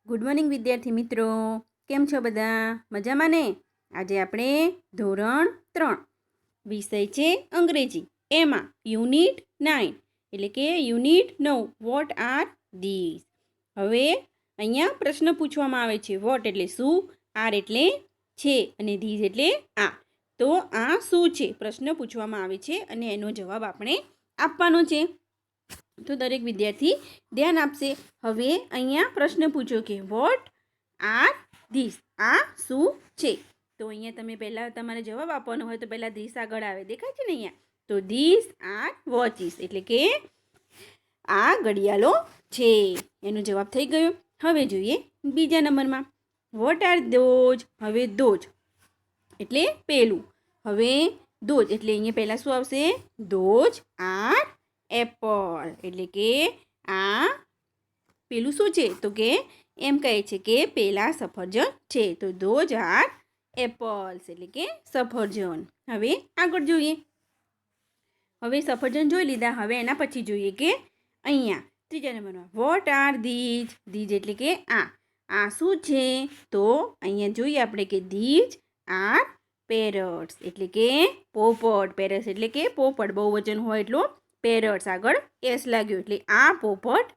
Good morning વિદ્યાર્થી મિત્રો, કેમ છો બધા? મજામાં ને? આજે આપણે ધોરણ 3 વિષય છે અંગ્રેજી, એમાં યુનિટ 9 એટલે કે યુનિટ 9 વોટ આર ધીઝ. હવે અહીંયા પ્રશ્ન પૂછવામાં આવે છે. વોટ એટલે શું, આર એટલે છે અને ધીઝ એટલે આ. તો આ શું છે પ્રશ્ન પૂછવામાં આવે છે અને એનો જવાબ આપણે આપવાનો છે. તો દરેક વિદ્યાર્થી ધ્યાન આપશે. હવે અહીંયા પ્રશ્ન પૂછો કે વોટ આર ધીસ, આ શું છે? તો અહીંયા તમે પહેલાં તમારે જવાબ આપવાનો હોય તો પહેલાં ધીસ આગળ આવે, દેખાય છે ને અહીંયા? તો ધીસ આર વોચીસ એટલે કે આ ઘડિયાળો છે. એનો જવાબ થઈ ગયો. હવે જોઈએ બીજા નંબરમાં વોટ આર ધોઝ. હવે ધોઝ એટલે પેલું. હવે ધોઝ એટલે અહીંયા પહેલાં શું આવશે? ધોઝ આર એપલ એટલે કે આ પેલું શું છે? તો કે એમ કહે છે કે પેલા સફરજન છે. તો ધોઝ આર એપલ્સ એટલે કે સફરજન. હવે આગળ જોઈએ. હવે સફરજન જોઈ લીધા. હવે એના પછી જોઈએ કે અહીંયા ત્રીજા નંબરમાં વોટ આર ધીઝ. ધીઝ એટલે કે આ શું છે? તો અહીંયા જોઈએ આપણે કે ધીઝ આર પેરટ્સ એટલે કે પોપટ. પેરટ્સ એટલે કે પોપટ, બહુ વચન હોય એટલો પેરટ્સ, આગળ એસ લાગ્યો એટલે આ પોપટ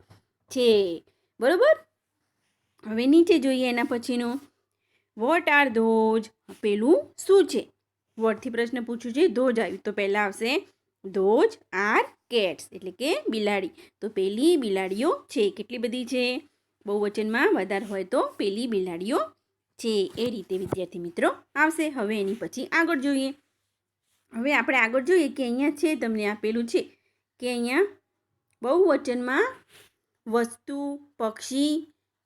છે. બરોબર. હવે નીચે જોઈએ એના પછીનું વોટ આર ધોઝ. પેલું શું છે? વોટથી પ્રશ્ન પૂછ્યું છે, ધોઝ આવ્યું તો પહેલાં આવશે ધોઝ આર કેટ્સ એટલે કે બિલાડી. તો પેલી બિલાડીઓ છે. કેટલી બધી છે? બહુવચનમાં વધારે હોય તો પેલી બિલાડીઓ છે. એ રીતે વિદ્યાર્થી મિત્રો આવશે. હવે એની પછી આગળ જોઈએ. હવે આપણે આગળ જોઈએ કે અહીંયા છે તમને આપેલું છે કે અહીંયા બહુવચનમાં વસ્તુ, પક્ષી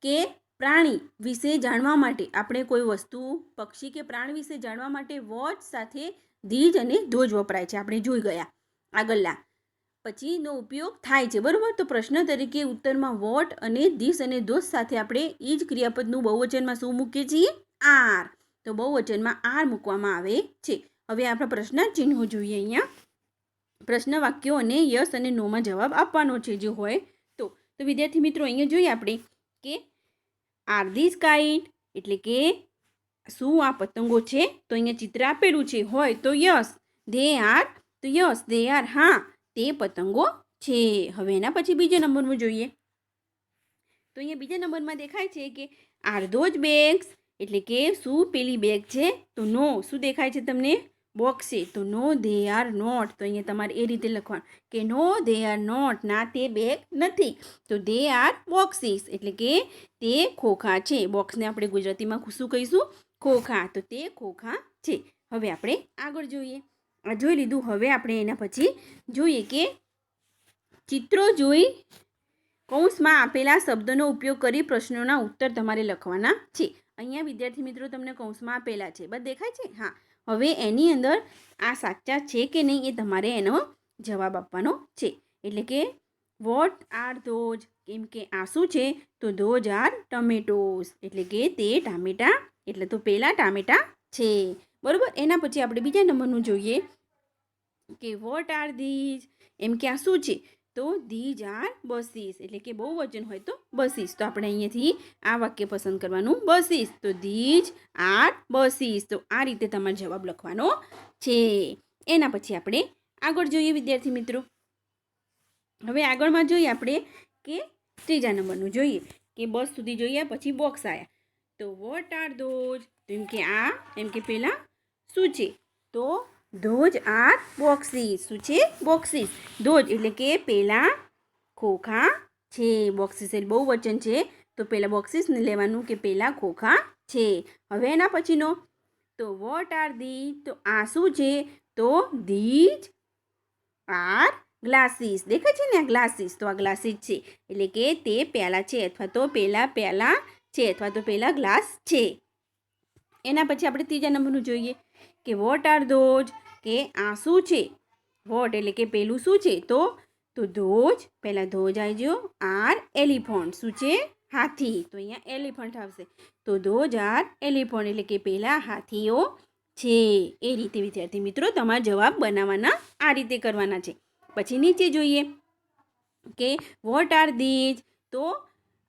કે પ્રાણી વિશે જાણવા માટે, આપણે કોઈ વસ્તુ, પક્ષી કે પ્રાણી વિશે જાણવા માટે વોટ સાથે ધીઝ અને ધોઝ વપરાય છે. આપણે જોઈ ગયા આગળના પછીનો ઉપયોગ થાય છે. બરાબર. તો પ્રશ્ન તરીકે ઉત્તરમાં વોટ અને ધીઝ અને ધોઝ સાથે આપણે એ જ ક્રિયાપદનું બહુવચનમાં શું મૂકીએ છીએ? આર. તો બહુવચનમાં આર મૂકવામાં આવે છે. હવે આપણા પ્રશ્ન ચિહ્નો જોઈએ. અહીંયા પ્રશ્ન વાક્યો અને યસ અને નોમાં જવાબ આપવાનો છે જે હોય તો. વિદ્યાર્થી મિત્રો અહીંયા જોઈએ આપણે કે આર ધીઝ કાઇટ એટલે કે શું આ પતંગો છે? તો અહીંયા ચિત્ર આપેલું છે. હોય તો યસ. ધે આર તો યસ ધે આર, હા તે પતંગો છે. હવે એના પછી બીજા નંબરમાં જોઈએ. તો અહીંયા બીજા નંબરમાં દેખાય છે કે આર ધોઝ બેગ્સ એટલે કે શું પેલી બેગ છે? તો નો. શું દેખાય છે તમને? બોક્સ છે. તો નો ધે આર નોટ. તો અહીંયા તમારે એ રીતે લખવાનું કે નો ધે આર નોટ, ના તે બેગ નથી. તો ધે આર બોક્સીસ એટલે કે તે ખોખા છે. બોક્સને આપણે ગુજરાતીમાં શું કહીશું? ખોખા. તો તે ખોખા છે. હવે આપણે આગળ જોઈએ. આ જોઈ લીધું. હવે આપણે એના પછી જોઈએ કે ચિત્રો જોઈ કૌંસમાં આપેલા શબ્દનો ઉપયોગ કરી પ્રશ્નોના ઉત્તર તમારે લખવાના છે. અહીંયા વિદ્યાર્થી મિત્રો તમને કૌંસમાં આપેલા છે, બસ દેખાય છે? હા. હવે એની અંદર આ સાચા છે કે નહીં એ તમારે એનો જવાબ આપવાનો છે. એટલે કે વોટ આર ધોઝ, કેમ કે આ શું છે? તો ધોઝ આર ટમેટોઝ એટલે કે તે ટામેટા, એટલે તો પેલા ટામેટા છે. બરાબર. એના પછી આપણે બીજા નંબરનું જોઈએ કે વોટ આર ધીઝ, એમ કે આ શું છે? તો ધીઝ આર બસીસ એટલે કે બહુ વચન હોય તો બસીસ. તો આપણે અહીંયાથી આ વાક્ય પસંદ કરવાનું, બસીસ. તો ધીઝ આર બસીસ. તો આ રીતે તમારે જવાબ લખવાનો છે. એના પછી આપણે આગળ જોઈએ વિદ્યાર્થી મિત્રો. હવે આગળમાં જોઈએ આપણે કે ત્રીજા નંબરનું જોઈએ કે બસ સુધી જોઈએ પછી બોક્સ આવ્યા. તો વોટ આર ધોઝ, એમ કે આ, એમ કે પેલા શું છે? તો ધોઝ આર બોક્સીસ. શું છે? બોક્સીસ. ધોઝ એટલે કે પેલા ખોખા છે. બોક્સીસ એટલે બહુ વચન છે તો પેલા બોક્સીસને લેવાનું કે પેલા ખોખા છે. હવે એના પછીનો તો વોટ આર ધી, તો આ શું છે? તો ધીઝ આર ગ્લાસીસ. દેખાય છે ને આ ગ્લાસીસ? તો આ ગ્લાસીસ છે એટલે કે તે પ્યાલા છે અથવા તો પેલા પ્યાલા છે અથવા તો પેલા ગ્લાસ છે. એના પછી આપણે ત્રીજા નંબરનું જોઈએ કે વોટ આર ધોઝ, કે આ શું છે? વોટ એટલે કે પેલું શું છે? તો ધોઝ, પહેલાં ધોઝ આવી ગયો. Are elephant. શું છે? હાથી. તો અહીંયા એલિફન્ટ આવશે. તો ધોઝ આર એલિફન્ટ એટલે કે પેલા હાથીઓ છે. એ રીતે વિદ્યાર્થી મિત્રો તમારા જવાબ બનાવવાના આ રીતે કરવાના છે. પછી નીચે જોઈએ કે વોટ આર ધીઝ, તો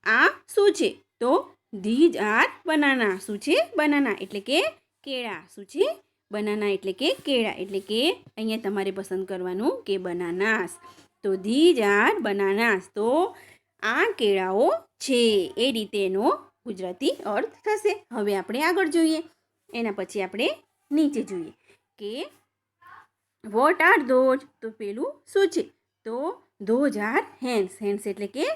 આ શું છે? તો ધીજ આર બનાના. શું છે? બનાના એટલે કે કેળા. શું છે? બનાના એટલે કે કેળા. એટલે કે અહીંયા તમારે પસંદ કરવાનું કે બનાનાસ. તો ધીજ આર બનાનાસ. તો આ કેળાઓ છે, એ રીતે એનો ગુજરાતી અર્થ થશે. હવે આપણે આગળ જોઈએ. એના પછી આપણે નીચે જોઈએ કે વોટ આર ધોઝ. તો પેલું શું છે? તો ધોઝ આર હેન્સ. હેન્સ એટલે કે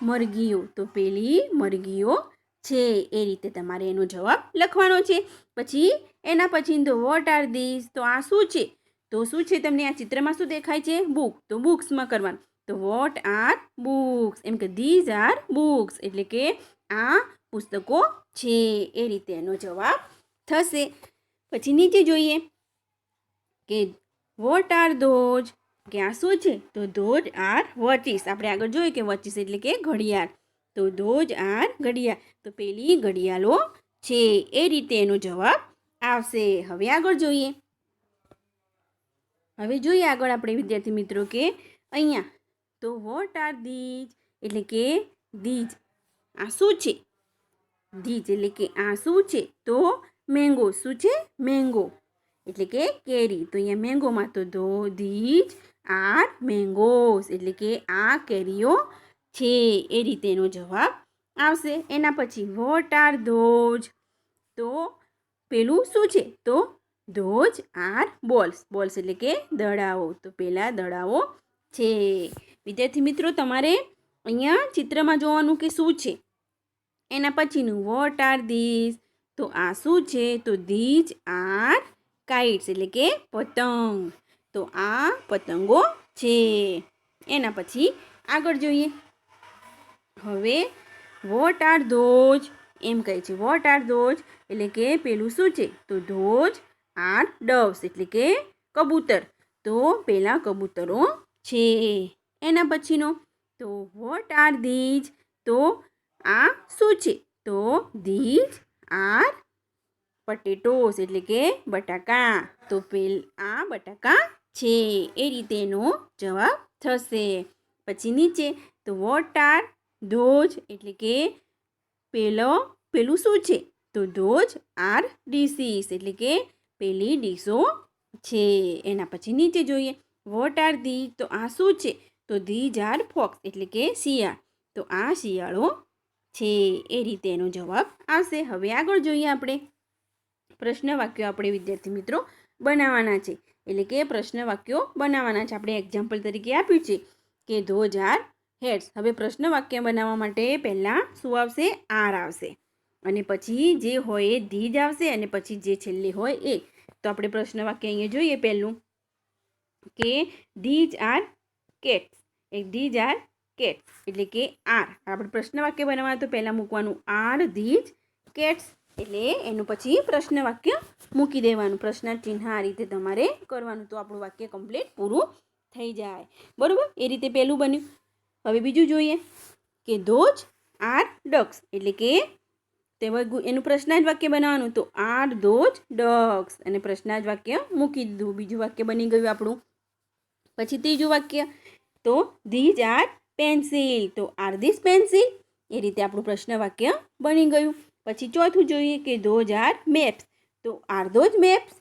મરઘીઓ. તો પેલી મરઘીઓ છે, એ રીતે તમારે એનો જવાબ લખવાનો છે. પછી એના પછી તો વોટ આર ધીસ. તો આ શું છે? તો શું છે? તમને આ ચિત્રમાં શું દેખાય છે? બુક. તો બુક્સમાં કરવાનું. તો વોટ આર બુક્સ. એમ કે ધીઝ આર બુક્સ એટલે કે આ પુસ્તકો છે, એ રીતે એનો જવાબ થશે. પછી નીચે જોઈએ કે વોટ આર ધોઝ. કે આ શું છે? તો ધોઝ આર વોચીસ. આપણે આગળ જોઈએ કે વોચીસ એટલે કે ઘડિયાળ. તો ધોઝ આર ઘડિયાળ. તો પેલી ઘડિયાળો છે, એ રીતે એનો જવાબ આવશે. હવે આગળ જોઈએ. હવે જોઈએ આગળ આપણે વિદ્યાર્થી મિત્રો કે અહીંયા તો વોટ આર ધીજ એટલે કે ધીજ આ શું છે? ધીજ એટલે કે આ શું છે? તો મેંગો. શું છે? મેંગો એટલે કે કેરી. તો અહીંયા મેંગોમાં તો ધીજ આર મેંગોસ એટલે કે આ કેરીઓ છે, એ રીતે એનો જવાબ આવશે. એના પછી વોટ આર ધોઝ. તો પેલું શું છે? તો ધોઝ આર બોલ્સ. બોલ્સ એટલે કે દડાઓ. તો પેલા દડાઓ છે. વિદ્યાર્થી મિત્રો તમારે અહીંયા ચિત્રમાં જોવાનું કે શું છે. એના પછીનું વોટ આર ધીસ. તો આ શું છે? તો ધીજ આર કાઇટ્સ એટલે કે પતંગ. તો આ પતંગો છે. એના પછી આગળ જોઈએ. હવે વોટ આર ધોઝ એમ કહે છે. વોટ આર ધોઝ એટલે કે પેલું શું છે? તો ધોઝ આર ડવ્સ એટલે કે કબૂતર. તો પેલા કબૂતરો છે. એના પછીનો તો વોટ આર ધીજ. તો આ શું છે? તો ધીજ આર પટેટોસ એટલે કે બટાકા. તો આ બટાકા છે, એ રીતે એનો જવાબ થશે. પછી નીચે તો વોટ આર ધોઝ એટલે કે પેલું શું છે? તો ધોઝ આર ડીસીસ એટલે કે પેલી ડીશો છે. એના પછી નીચે જોઈએ વોટ આર ધીજ. તો આ શું છે? તો ધીજ આર ફોક્સ એટલે કે શિયાળ. તો આ શિયાળો છે, એ રીતે એનો જવાબ આવશે. હવે આગળ જોઈએ આપણે પ્રશ્ન વાક્યો આપણે વિદ્યાર્થી મિત્રો બનાવવાના છે. એટલે કે પ્રશ્ન વાક્યો બનાવવાના છે. આપણે એક્ઝામ્પલ તરીકે આપ્યું છે કે ધોઝ આર હેડ્સ. હવે પ્રશ્ન વાક્ય બનાવવા માટે પહેલાં શું આવશે? આર આવશે અને પછી જે હોય એ ધીજ આવશે અને પછી જે છેલ્લે હોય એ. તો આપણે પ્રશ્ન વાક્ય અહીંયા જોઈએ પહેલું કે these are cats. These are cats એટલે કે આર. આપણે પ્રશ્ન વાક્ય બનાવવા તો પહેલાં મૂકવાનું આર ધીજ કેટ્સ એટલે એનું પછી પ્રશ્ન વાક્ય મૂકી દેવાનું. પ્રશ્નાર્થ ચિહ્ન આ રીતે તમારે કરવાનું. તો આપણું વાક્ય કમ્પ્લીટ પૂરું થઈ જાય. બરાબર? એ રીતે પહેલું બન્યું. હવે બીજું જોઈએ કે ધોઝ આર ડક્સ એટલે કે એનું પ્રશ્નાર્થ વાક્ય બનાવવાનું. તો આર ધોઝ ડક્સ અને પ્રશ્નાર્થ વાક્ય મૂકી દીધું. બીજું વાક્ય બની ગયું આપણું. પછી ત્રીજું વાક્ય તો ધીજ આર પેન્સિલ. તો આર ધીસ પેન્સિલ. એ રીતે આપણું પ્રશ્ન વાક્ય બની ગયું. પછી ચોથું જોઈએ કે ધોઝ આર મેપ્સ. તો આર ધોઝ મેપ્સ.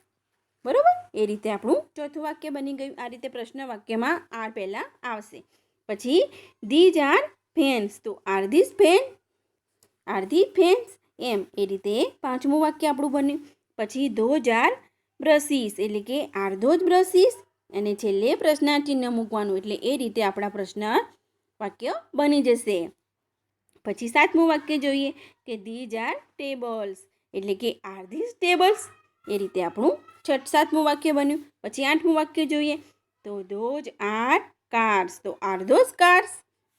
બરાબર? એ રીતે આપણું ચોથું વાક્ય બની ગયું. આ રીતે પ્રશ્ન વાક્યમાં આર પહેલાં આવશે. પછી ધીજ આર ફેન્સ. તો are this fan. Are the fans. એમ એ રીતે પાંચમું વાક્ય આપણું બન્યું. પછી ધોઝ આર બ્રશીસ એટલે કે આર ધોઝ બ્રશીસ અને છેલ્લે પ્રશ્નાર્થ ચિહ્ન મૂકવાનું. એટલે એ રીતે આપણા પ્રશ્ન વાક્ય બની જશે. પછી સાતમું વાક્ય જોઈએ કે ધીજ આર ટેબલ્સ એટલે કે આર ધીસ ટેબલ્સ. એ રીતે આપણું સાતમું વાક્ય બન્યું. પછી આઠમું વાક્ય જોઈએ તો ધોઝ આર કાર્સ. તો આર ધોઝ કાર્સ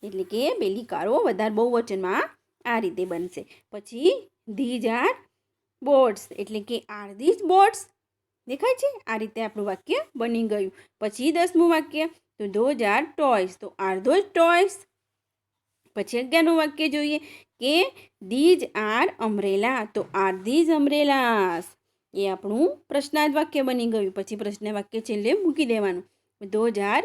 એટલે કે પેલી કારો વધારે બહુવચનમાં આ રીતે બનશે. પછી ધીજ આર બોર્ડ્સ એટલે કે આર ધીસ બોર્ડ્સ. દેખાય છે? આ રીતે આપણું વાક્ય બની ગયું. પછી 10મું વાક્ય તો ધોઝ આર ટોયસ. તો આર ધોઝ ટોયસ. પછી 11મું વાક્ય જોઈએ કે ધીજ આર અમ્બ્રેલા. તો આર ધીઝ અમ્બ્રેલાસ. એ આપણું પ્રશ્નાર્થ વાક્ય બની ગયું. પછી પ્રશ્ન વાક્ય છેલ્લે મૂકી દેવાનું. Those are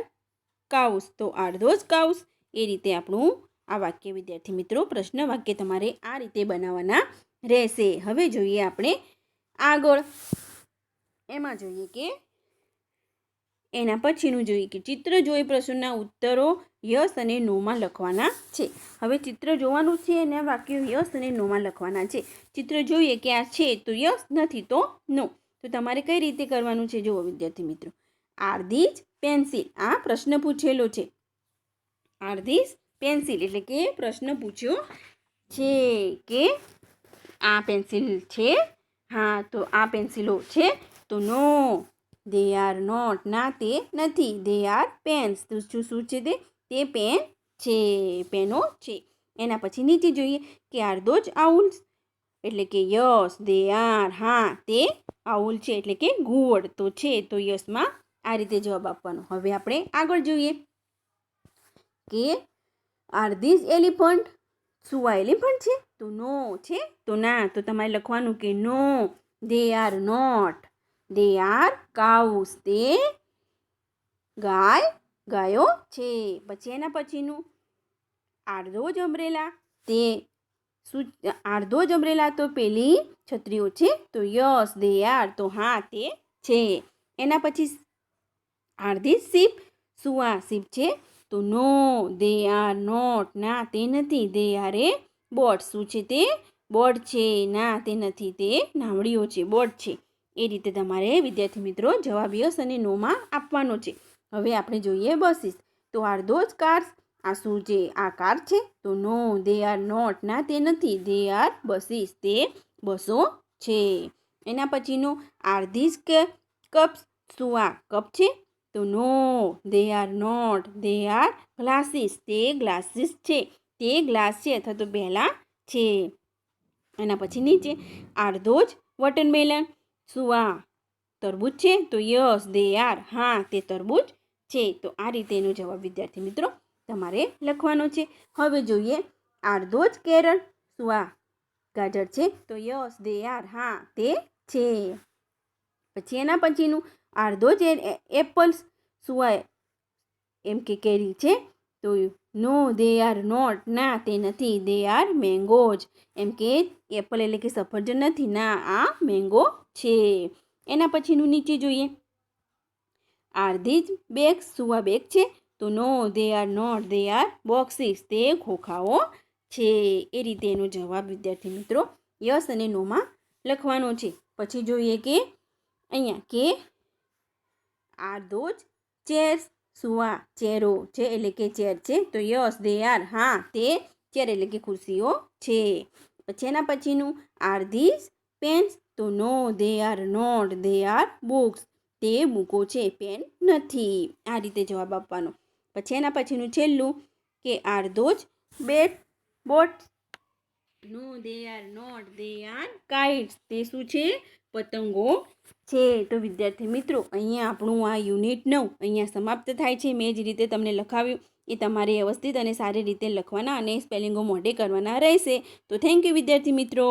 cows. તો આર ધોઝ કાઉસ. એ રીતે આપણું આ વાક્ય વિદ્યાર્થી મિત્રો પ્રશ્ન વાક્ય તમારે આ રીતે બનાવવાના રહેશે. હવે જોઈએ આપણે આગળ. એમાં જોઈએ કે એના પછીનું જોઈએ કે ચિત્ર જોઈ પ્રશ્નના ઉત્તરો યસ અને નોમાં લખવાના છે. હવે ચિત્ર જોવાનું છે અને વાક્યો યસ અને નોમાં લખવાના છે. ચિત્ર જોઈએ કે આ છે તો યસ, નથી તો નો. તો તમારે કઈ રીતે કરવાનું છે જુઓ વિદ્યાર્થી મિત્રો. આર ધીઝ પેન્સિલ, આ પ્રશ્ન પૂછેલો છે. આર ધીઝ પેન્સિલ એટલે કે પ્રશ્ન પૂછ્યો છે કે આ પેન્સિલ છે, હા તો આ પેન્સિલો છે, તો નો દે આર નોટ, ના તે નથી. દે આર પેન્સ, તો શું છે તે પેન છે, પેનો છે. એના પછી નીચે જોઈએ કે આર ધોઝ આઉલ્સ એટલે કે યસ, દે આર, હા તે આઉલ છે એટલે કે ઘુવડ, તો છે તો યસમાં આ રીતે જવાબ આપવાનો. હવે આપણે આગળ જોઈએ કે આર ધીઝ એલિફન્ટ, શું આ એલિફન્ટ છે, તો નો છે તો ના. તો તમારે લખવાનું કે no they are not. They are cows, તે ગાયો છે. પછી એના પછીનું આર ધોઝ અમ્બ્રેલા, તે શું, આર ધોઝ અમ્બ્રેલા તો પેલી છત્રીઓ છે, તો યસ દે આર, તો હા તે છે. એના પછી આર ધીઝ શીપ, શું આ શીપ છે, તો નો દે આર નોટ, ના તે નથી. દે આર એ બોટ, શું છે તે બોટ છે, ના તે નથી, તે નાવડીઓ છે, બોટ છે. એ રીતે તમારે વિદ્યાર્થી મિત્રો જવાબ યસ અને નોમાં આપવાનો છે. હવે આપણે જોઈએ બસીસ. તો આર ધોઝ કાર્સ, આ શું છે, આ કાર છે, તો નો દે આર નોટ, ના તે નથી. દે આર બસીસ, તે બસો છે. એના પછીનું આર ધીઝ કપ્સ, શું આ કપ છે, તો no they are not. They are glasses, તે ગ્લાસીસ છે, તે ગ્લાસ છે અથવા તો પહેલાં છે. એના પછી નીચે આર ધોઝ વોટરમેલન, શું આ તરબૂચ છે, તો યસ દે આર, હા તે તરબૂચ છે. તો આ રીતે એનો જવાબ વિદ્યાર્થી મિત્રો તમારે લખવાનો છે. હવે જોઈએ આર ધોઝ કેરળ, શું આ ગાજર છે, તો યસ દે આર, હા તે છે. પછી એના પછીનું આર ધોઝ એપલ્સ, શું આ એમ કે કેરી છે, તો નો દે આર નોટ, ના તે નથી. દે આર મેંગોઝ, એમ કે એપલ એટલે કે સફરજન નથી, ના આ મેંગો છે. એના પછીનું નીચે જોઈએ આર ધીઝ બેગ્સ, શું આ બેગ છે, તો no they are not. They are boxes, તે ખોખાઓ છે. એ રીતે એનો જવાબ વિદ્યાર્થી મિત્રો યસ અને નોમાં લખવાનો છે. પછી જોઈએ કે અહીંયા કે આર ધોઝ ચેર્સ, શું આ ચેરો છે એટલે કે ચેર છે, તો યસ દે આર, હા તે ચેર એટલે કે ખુરશીઓ છે. પછી એના પછીનું આર ધીઝ પેન્સ, તો no they are not. They are books, તે બુકો છે, પેન નથી. આ રીતે જવાબ આપવાનો. પછી એના પછીનું છેલ્લું કે are those boats, no they are not. They are kites, તે શું છે, પતંગો છે. તો વિદ્યાર્થી મિત્રો અહીંયા આપણું આ યુનિટ 9 અહીંયા સમાપ્ત થાય છે. મેં જે રીતે તમને લખાવ્યું એ તમારે વ્યવસ્થિત અને સારી રીતે લખવાના અને સ્પેલિંગો મોઢે કરવાના રહેશે. તો થેન્ક યુ વિદ્યાર્થી મિત્રો.